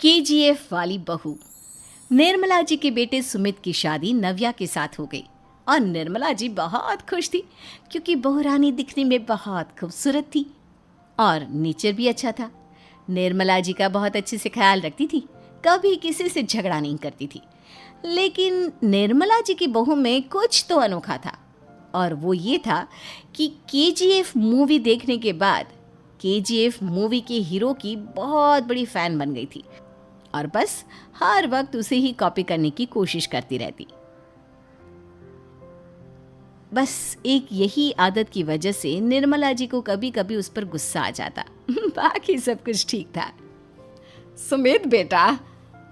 KGF वाली बहू। निर्मला जी के बेटे सुमित की शादी नव्या के साथ हो गई और निर्मला जी बहुत खुश थी क्योंकि बहू रानी दिखने में बहुत खूबसूरत थी और नेचर भी अच्छा था। निर्मला जी का बहुत अच्छे से ख्याल रखती थी, कभी किसी से झगड़ा नहीं करती थी। लेकिन निर्मला जी की बहू में कुछ तो अनोखा था और वो ये था कि केजीएफ मूवी देखने के बाद केजीएफ मूवी के हीरो की बहुत बड़ी फ़ैन बन गई थी और बस हर वक्त उसे ही कॉपी करने की कोशिश करती रहती। बस एक यही आदत की वजह से निर्मला जी को कभी कभी उस पर गुस्सा आ जाता। बाकी सब कुछ ठीक था। सुमित बेटा,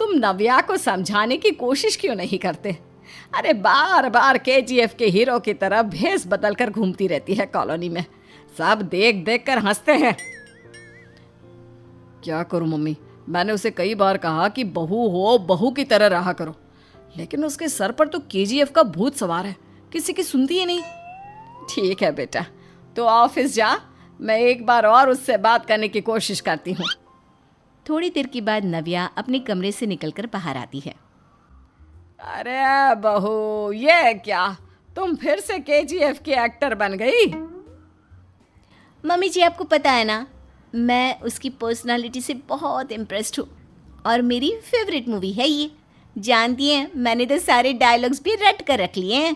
तुम नव्या को समझाने की कोशिश क्यों नहीं करते? अरे बार बार केजीएफ के हीरो की तरह भेस बदल कर घूमती रहती है कॉलोनी में। सब देख देख कर हंसते हैं। क्या करूं मम्मी, मैंने उसे कई बार कहा कि बहू हो, बहू की तरह रहा करो, लेकिन उसके सर पर तो केजीएफ का भूत सवार है, किसी की सुनती ही नहीं। ठीक है बेटा, तो ऑफिस जा, मैं एक बार और उससे बात करने की कोशिश करती हूँ। थोड़ी देर के बाद नव्या अपने कमरे से निकलकर बाहर आती है। अरे बहू, ये क्या, तुम फिर से केजीएफ की एक्टर बन गई? मम्मी जी, आपको पता है ना, मैं उसकी पर्सनालिटी से बहुत इम्प्रेस्ड हूँ और मेरी फेवरेट मूवी है ये। जानती हैं, मैंने तो सारे डायलॉग्स भी रट कर रख लिए हैं।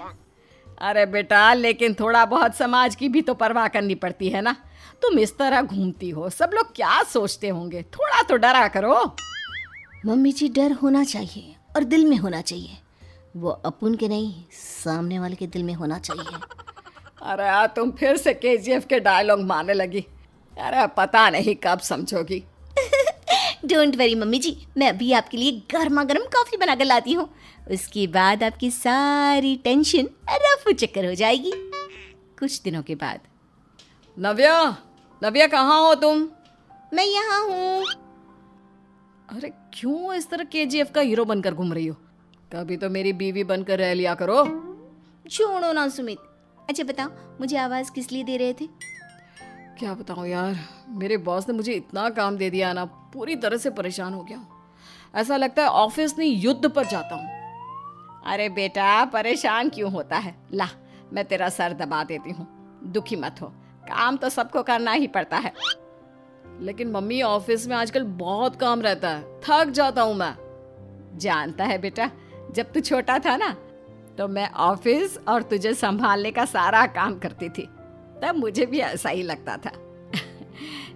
अरे बेटा, लेकिन थोड़ा बहुत समाज की भी तो परवाह करनी पड़ती है ना। तुम इस तरह घूमती हो, सब लोग क्या सोचते होंगे, थोड़ा तो डरा करो। मम्मी जी, डर होना चाहिए और दिल में होना चाहिए। वो अपन के नहीं, सामने वाले के दिल में होना चाहिए। अरे यार, तुम फिर से केजीएफ के डायलॉग मारने लगी। अरे पता नहीं कब समझोगी। डोंट वरी मम्मी जी, मैं अभी आपके लिए गर्मा गर्म कॉफ़ी बना कर लाती हूँ। उसके बाद आपकी सारी टेंशन रफू चक्कर हो जाएगी। कुछ दिनों के बाद। नव्या, नव्या कहाँ हो तुम? मैं यहाँ हूँ। अरे क्यों इस तरह केजीएफ का हीरो बनकर घूम रही हो? कभी तो मेरी बीवी बनकर रह लिया करो। छोड़ो ना सुमित। अच्छा बताओ, मुझे आवाज़ किस लिए दे रहे थे? क्या बताऊँ यार, मेरे बॉस ने मुझे इतना काम दे दिया ना, पूरी तरह से परेशान हो गया हूँ। ऐसा लगता है ऑफिस नहीं, युद्ध पर जाता हूँ। अरे बेटा, परेशान क्यों होता है? ला, मैं तेरा सर दबा देती हूँ, दुखी मत हो। काम तो सबको करना ही पड़ता है। लेकिन मम्मी, ऑफिस में आजकल बहुत काम रहता है, थक जाता हूँ मैं। जानता है बेटा, जब तू छोटा था ना, तो मैं ऑफिस और तुझे संभालने का सारा काम करती थी, तब मुझे भी ऐसा ही लगता था।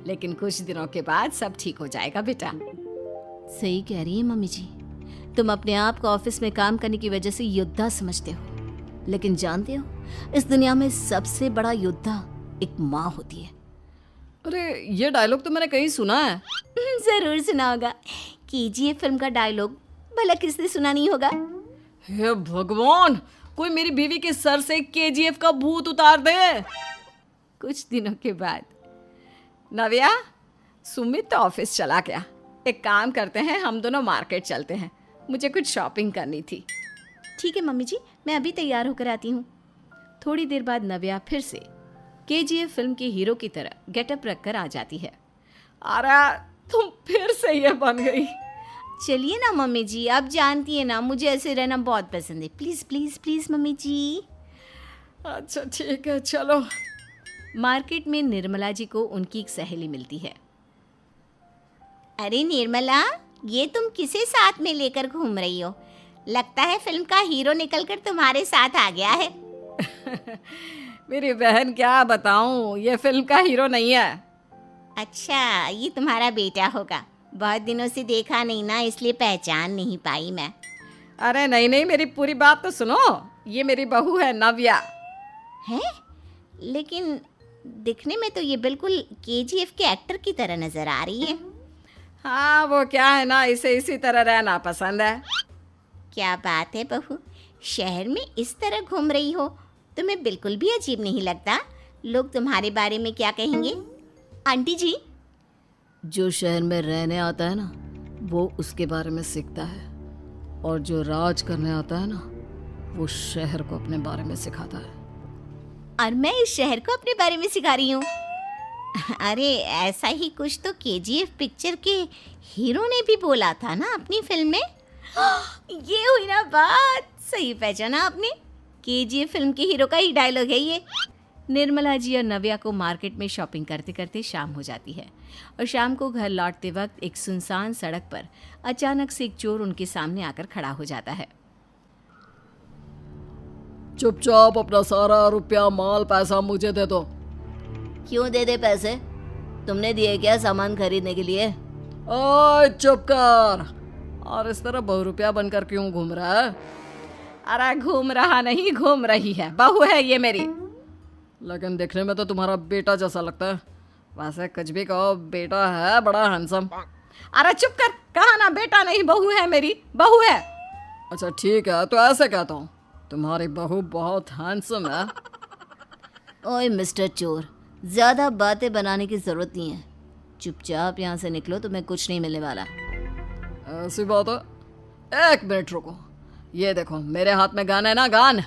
लेकिन कुछ दिनों के बाद सब ठीक हो जाएगा बेटा। सही कह रही है मम्मी जी, तुम अपने आप को ऑफिस में काम करने की वजह से योद्धा समझते हो, लेकिन जानते हो, इस दुनिया में सबसे बड़ा योद्धा एक माँ होती है। अरे ये डायलॉग तो मैंने कहीं सुना है। जरूर सुना होगा। केजीएफ फिल्म का डायलॉग भला किसने सुना नहीं होगा? हे भगवान, कोई मेरी बीवी के सर से केजीएफ का भूत उतार दे। कुछ दिनों के बाद। नव्या, सुमित तो ऑफिस चला गया। एक काम करते हैं, हम दोनों मार्केट चलते हैं, मुझे कुछ शॉपिंग करनी थी। ठीक है मम्मी जी, मैं अभी तैयार होकर आती हूँ। थोड़ी देर बाद नव्या फिर से केजीएफ फिल्म के हीरो की तरह गेटअप रखकर आ जाती है। अरे तुम फिर से ये बन गई। चलिए ना मम्मी जी, आप जानती है ना, मुझे ऐसे रहना बहुत पसंद है। प्लीज़ प्लीज़ प्लीज़ मम्मी जी। अच्छा ठीक है, चलो। मार्केट में निर्मला जी को उनकी एक सहेली मिलती है। अरे निर्मला, ये तुम किसे साथ में लेकर घूम रही हो? लगता है फिल्म का हीरो निकलकर तुम्हारे साथ आ गया है। मेरी बहन, क्या बताऊं, ये फिल्म का हीरो नहीं है। अच्छा, ये तुम्हारा बेटा होगा। बहुत दिनों से देखा नहीं ना, इसलिए पहचान नहीं पाई मैं। अरे नहीं नहीं, मेरी पूरी बात तो सुनो। ये मेरी बहू है नव्या। है? लेकिन दिखने में तो ये बिल्कुल केजीएफ के एक्टर की तरह नजर आ रही है। हाँ, वो क्या है ना, इसे इसी तरह रहना पसंद है। क्या बात है बहू, शहर में इस तरह घूम रही हो, तुम्हें बिल्कुल भी अजीब नहीं लगता? लोग तुम्हारे बारे में क्या कहेंगे? आंटी जी, जो शहर में रहने आता है ना, वो उसके बारे में सीखता है, और जो राज करने आता है ना, वो शहर को अपने बारे में सिखाता है। और मैं इस शहर को अपने बारे में सिखा रही हूँ। अरे ऐसा ही कुछ तो केजीएफ पिक्चर के हीरो ने भी बोला था ना अपनी फिल्म में। ये हुई ना बात, सही पहचाना आपने। केजीएफ फिल्म के हीरो का ही डायलॉग है ये। निर्मला जी और नव्या को मार्केट में शॉपिंग करते करते शाम हो जाती है और शाम को घर लौटते वक्त एक सुनसान सड़क पर अचानक से एक चोर उनके सामने आकर खड़ा हो जाता है। चुपचाप अपना सारा रुपया माल पैसा मुझे दे दो। क्यों दे दे पैसे? तुमने दिए क्या सामान खरीदने के लिए? ओए चुप कर। और इस तरह बहुरुपया बनकर क्यों घूम रहा है? अरे घूम रहा नहीं, घूम रही है, बहू है ये मेरी। लेकिन देखने में तो तुम्हारा बेटा जैसा लगता है। वैसे कुछ भी कहो, बेटा है बड़ा हैंडसम। अरे चुप कर, कहा ना बेटा नहीं बहू है मेरी, बहू है। अच्छा ठीक है, तो ऐसे कहता हूँ, तुम्हारी बहू बहुत हैंडसम है। ओए मिस्टर चोर, ज़्यादा बातें बनाने की ज़रूरत नहीं है। चुपचाप यहाँ से निकलो, तुम्हें कुछ नहीं मिलने वाला। ऐसी बात है। एक मिनट रुको, ये देखो मेरे हाथ में गन है ना, गन।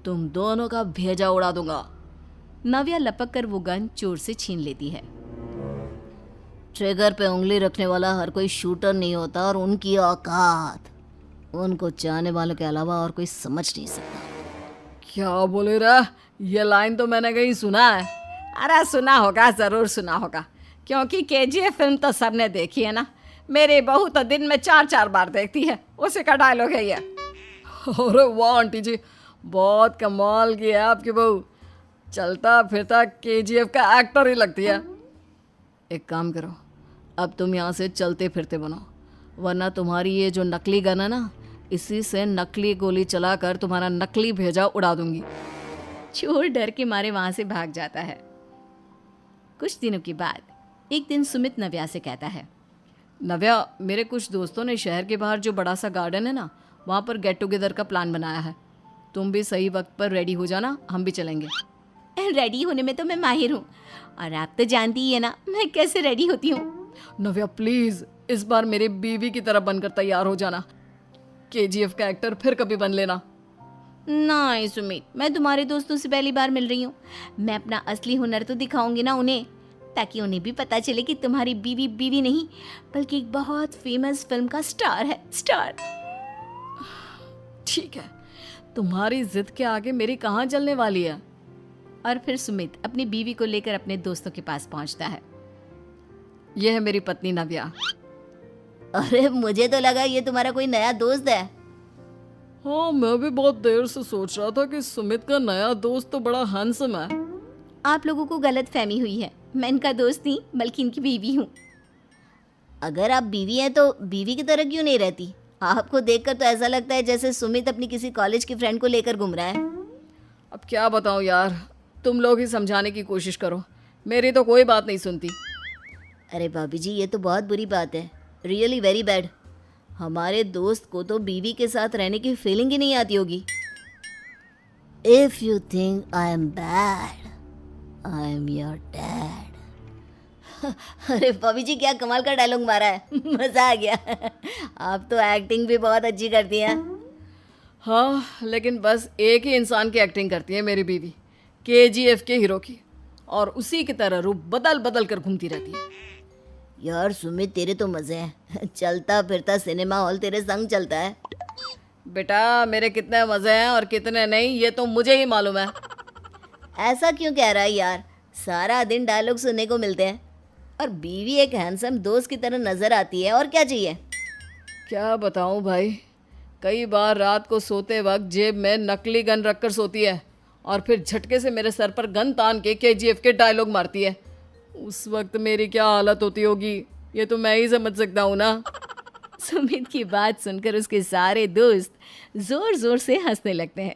तुम दोनों का भेजा उड़ा दूंगा। नव्या लपक कर वो गन चोर से छीन लेती है। ट्रिगर पे उंगली रखने वाला हर कोई शूटर नहीं होता, और उनकी औकात उनको चाहने वालों के अलावा और कोई समझ नहीं सकता। क्या बोले रे? ये लाइन तो मैंने कहीं सुना है। अरे सुना होगा, ज़रूर सुना होगा, क्योंकि केजीएफ फिल्म तो सबने देखी है ना। मेरी बहू तो दिन में 4-4 बार देखती है, उसी का डायलॉग है ये। अरे वाह आंटी जी, बहुत कमाल की है आपकी बहू। चलता फिरता केजीएफ का एक्टर ही लगती है। एक काम करो, अब तुम यहाँ से चलते फिरते बनो, वरना तुम्हारी ये जो नकली गन है ना, इसी से नकली गोली चलाकर तुम्हारा नकली भेजा उड़ा दूंगी। चोर डर के मारे वहां से भाग जाता है। कुछ दिनों के बाद एक दिन सुमित नव्या से कहता है, नव्या, मेरे कुछ दोस्तों ने शहर के बाहर जो बड़ा सा गार्डन है ना, वहाँ पर गेट टुगेदर का प्लान बनाया है। तुम भी सही वक्त पर रेडी हो जाना, हम भी चलेंगे। रेडी होने में तो मैं माहिर हूँ, और आप तो जानती ही है ना मैं कैसे रेडी होती हूँ। नव्या प्लीज, इस बार मेरी बीवी की तरह बनकर तैयार हो जाना। केजीएफ का एक्टर फिर कभी बन लेना। नहीं सुमित, मैं तुम्हारे दोस्तों से पहली बार मिल रही हूँ। मैं अपना असली हुनर तो दिखाऊंगी ना उन्हें, ताकि उन्हें भी पता चले कि तुम्हारी बीवी बीवी नहीं, बल्कि एक बहुत फेमस फिल्म का स्टार है, स्टार। ठीक है, तुम्हारी जिद के आगे मेरी कहाँ जलने वाली है। और फिर सुमित अपनी बीवी को लेकर अपने दोस्तों के पास पहुंचता है। यह है मेरी पत्नी नव्या। अरे मुझे तो लगा ये तुम्हारा कोई नया दोस्त है। हाँ, मैं भी बहुत देर से सोच रहा था कि सुमित का नया दोस्त तो बड़ा हैंडसम है। आप लोगों को गलत फहमी हुई है, मैं इनका दोस्त नहीं बल्कि इनकी बीवी हूँ। अगर आप बीवी हैं तो बीवी की तरह क्यों नहीं रहती? आपको देखकर तो ऐसा लगता है जैसे सुमित अपनी किसी कॉलेज की फ्रेंड को लेकर घूम रहा है। अब क्या बताऊँ यार, तुम लोग ही समझाने की कोशिश करो, मेरी तो कोई बात नहीं सुनती। अरे भाभी जी, ये तो बहुत बुरी बात है, रियली वेरी बैड। हमारे दोस्त को तो बीवी के साथ रहने की फीलिंग ही नहीं आती होगी। If you think I am bad, I am your dad. अरे भाभी जी, क्या कमाल का डायलॉग मारा है, मजा आ गया। आप तो एक्टिंग भी बहुत अच्छी करती हैं। हाँ, लेकिन बस एक ही इंसान की एक्टिंग करती है मेरी बीवी, केजीएफ के हीरो की, और उसी की तरह रूप बदल बदल कर घूमती रहती है। यार सुमित, तेरे तो मजे हैं, चलता फिरता सिनेमा हॉल तेरे संग चलता है। बेटा, मेरे कितने मजे हैं और कितने नहीं, ये तो मुझे ही मालूम है। ऐसा क्यों कह रहा है यार, सारा दिन डायलॉग सुनने को मिलते हैं, और बीवी एक हैंडसम दोस्त की तरह नजर आती है, और क्या चाहिए। क्या बताऊं भाई, कई बार रात को सोते वक्त जेब में नकली गन रखकर सोती है, और फिर झटके से मेरे सर पर गन तान के केजीएफ के डायलॉग मारती है। उस वक्त मेरी क्या हालत होती होगी, ये तो मैं ही समझ सकता हूँ ना। सुमित की बात सुनकर उसके सारे दोस्त जोर जोर से हंसने लगते हैं।